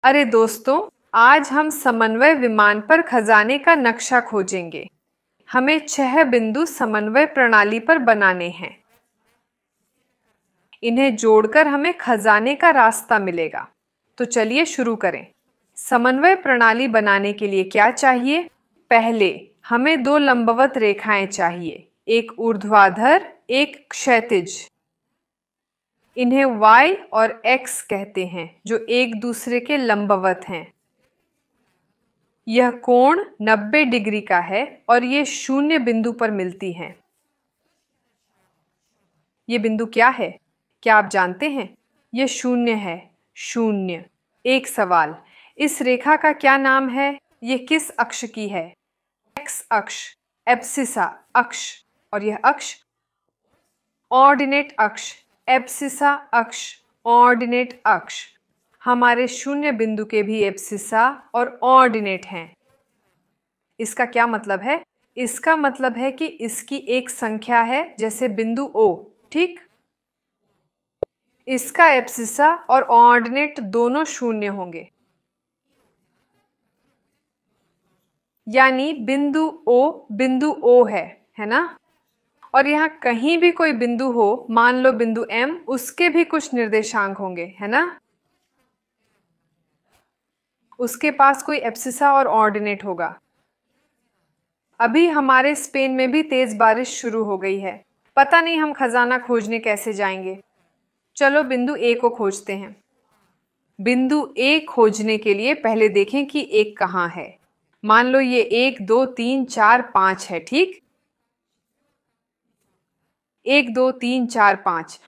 अरे दोस्तों, आज हम समन्वय विमान पर खजाने का नक्शा खोजेंगे। हमें 6 बिंदु समन्वय प्रणाली पर बनाने हैं। इन्हें जोड़कर हमें खजाने का रास्ता मिलेगा। तो चलिए शुरू करें। समन्वय प्रणाली बनाने के लिए क्या चाहिए? पहले हमें 2 लंबवत रेखाएं चाहिए, एक ऊर्ध्वाधर, एक क्षैतिज। इन्हें y और x कहते हैं, जो एक दूसरे के लंबवत हैं। यह कोण 90 डिग्री का है और ये 0 बिंदु पर मिलती हैं। ये बिंदु क्या है? क्या आप जानते हैं? ये 0 है। 0। एक सवाल, इस रेखा का क्या नाम है? ये किस अक्ष की है? x अक्ष, एब्सिसा अक्ष। और यह अक्ष ऑर्डिनेट अक्ष, एब्सिसा अक्ष, ऑर्डिनेट अक्ष। हमारे 0 बिंदु के भी एब्सिसा और ऑर्डिनेट हैं। इसका क्या मतलब है? इसका मतलब है कि इसकी एक संख्या है, जैसे बिंदु O, ठीक? इसका एब्सिसा और ऑर्डिनेट दोनों 0 होंगे, यानी बिंदु O है ना? और यहाँ कहीं भी कोई बिंदु हो, मान लो बिंदु M, उसके भी कुछ निर्देशांक होंगे, है ना? उसके पास कोई एब्सिसा और ऑर्डिनेट होगा। अभी हमारे स्पेन में भी तेज बारिश शुरू हो गई है। पता नहीं हम खजाना खोजने कैसे जाएंगे। चलो बिंदु ए को खोजते हैं। बिंदु ए खोजने के लिए पहले देखें कि एक कहाँ है। मान लो ये 1 2 3 4 5 है, ठीक? 1 2 3 4 5।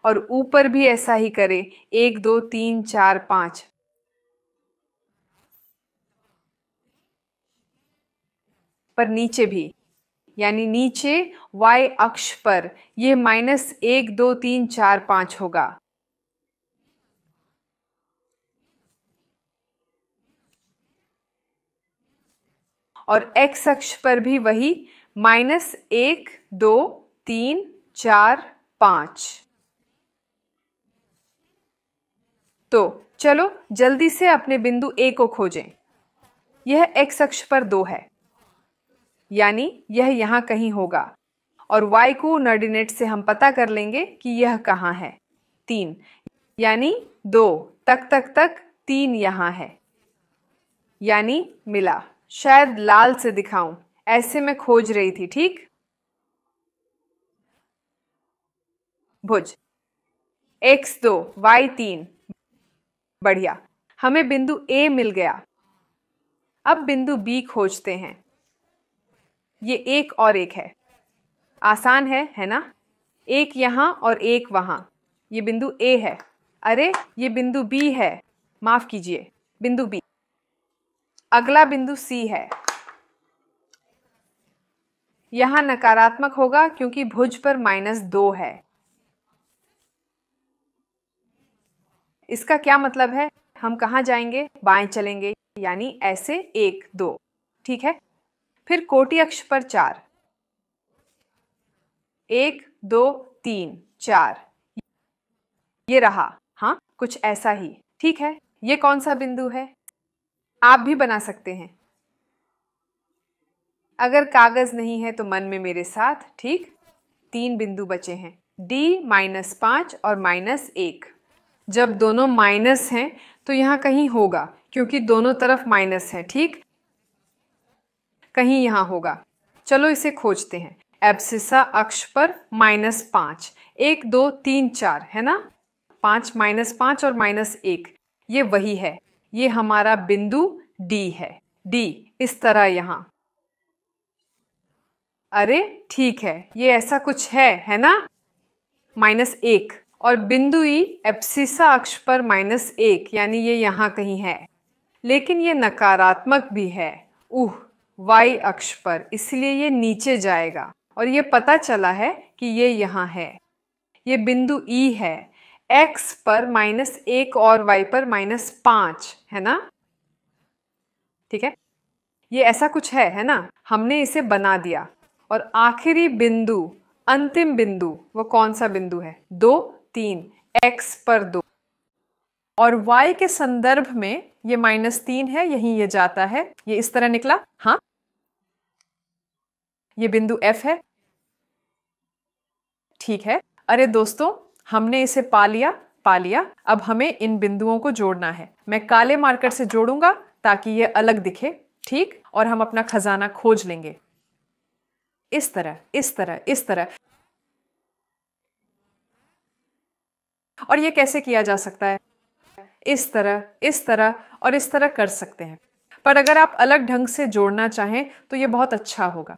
और ऊपर भी ऐसा ही करें, 1 2 3 4 5। पर नीचे भी, यानी नीचे y अक्ष पर ये -1 2 3 4 5 होगा। और x अक्ष पर भी वही -1 2 3 4 5। तो चलो जल्दी से अपने बिंदु A को खोजें। यह x अक्ष पर 2 है, यानी यह यहाँ कहीं होगा। और y कोऑर्डिनेट से हम पता कर लेंगे कि यह कहाँ है। 3, यानी 2 तक 3 यहाँ है, यानी मिला। शायद लाल से दिखाऊं, ऐसे मैं खोज रही थी, ठीक? भुज x2 y3। बढ़िया, हमें बिंदु A मिल गया। अब बिंदु B खोजते हैं। ये एक और एक है। आसान है ना? एक यहाँ और एक वहाँ। ये बिंदु A है। अरे ये बिंदु B है, माफ कीजिए, बिंदु B। अगला बिंदु C है। यहाँ नकारात्मक होगा क्योंकि भुज पर -2 है। इसका क्या मतलब है? हम कहाँ जाएंगे? बाएं चलेंगे, यानी ऐसे 1 2, ठीक है? फिर कोटि अक्ष पर 4, 1 2 3 4। ये रहा, हाँ, कुछ ऐसा ही, ठीक है? ये कौन सा बिंदु है? आप भी बना सकते हैं। अगर कागज नहीं है तो मन में मेरे साथ, ठीक? 3 बिंदु बचे हैं, D -5 और -1। जब दोनों माइनस हैं तो यहाँ कहीं होगा, क्योंकि दोनों तरफ माइनस है, ठीक? कहीं यहाँ होगा। चलो इसे खोजते हैं। एब्सिसा अक्ष पर -5, 1 2 3 4, है ना? 5 -5 और -1, ये वही है। ये हमारा बिंदु D है। D इस तरह यहाँ। अरे ठीक है, ये ऐसा कुछ है ना? -1। और बिंदु E एब्सिसा अक्ष पर -1, यानी ये यहाँ कहीं है। लेकिन ये नकारात्मक भी है, y अक्ष पर, इसलिए ये नीचे जाएगा। और ये पता चला है कि ये यहाँ है। ये बिंदु E है, x पर -1 और y पर -5, है ना? ठीक है, ये ऐसा कुछ है ना? हमने इसे बना दिया। और आखिरी बिंदु, अंतिम बिंदु, वो कौन सा बिंदु है? 2 3, x पर 2। और y के संदर्भ में ये -3 है, यहीं ये जाता है, ये इस तरह निकला। हाँ, ये बिंदु F है, ठीक है। अरे दोस्तों, हमने इसे पा लिया। अब हमें इन बिंदुओं को जोड़ना है। मैं काले मार्कर से जोड़ूंगा ताकि ये अलग दिखे, ठीक, और हम अपना खजाना खोज लेंगे। इस तरह, इस तरह, इस तरह। और ये कैसे किया जा सकता है? इस तरह और इस तरह कर सकते हैं। पर अगर आप अलग ढंग से जोड़ना चाहें तो ये बहुत अच्छा होगा।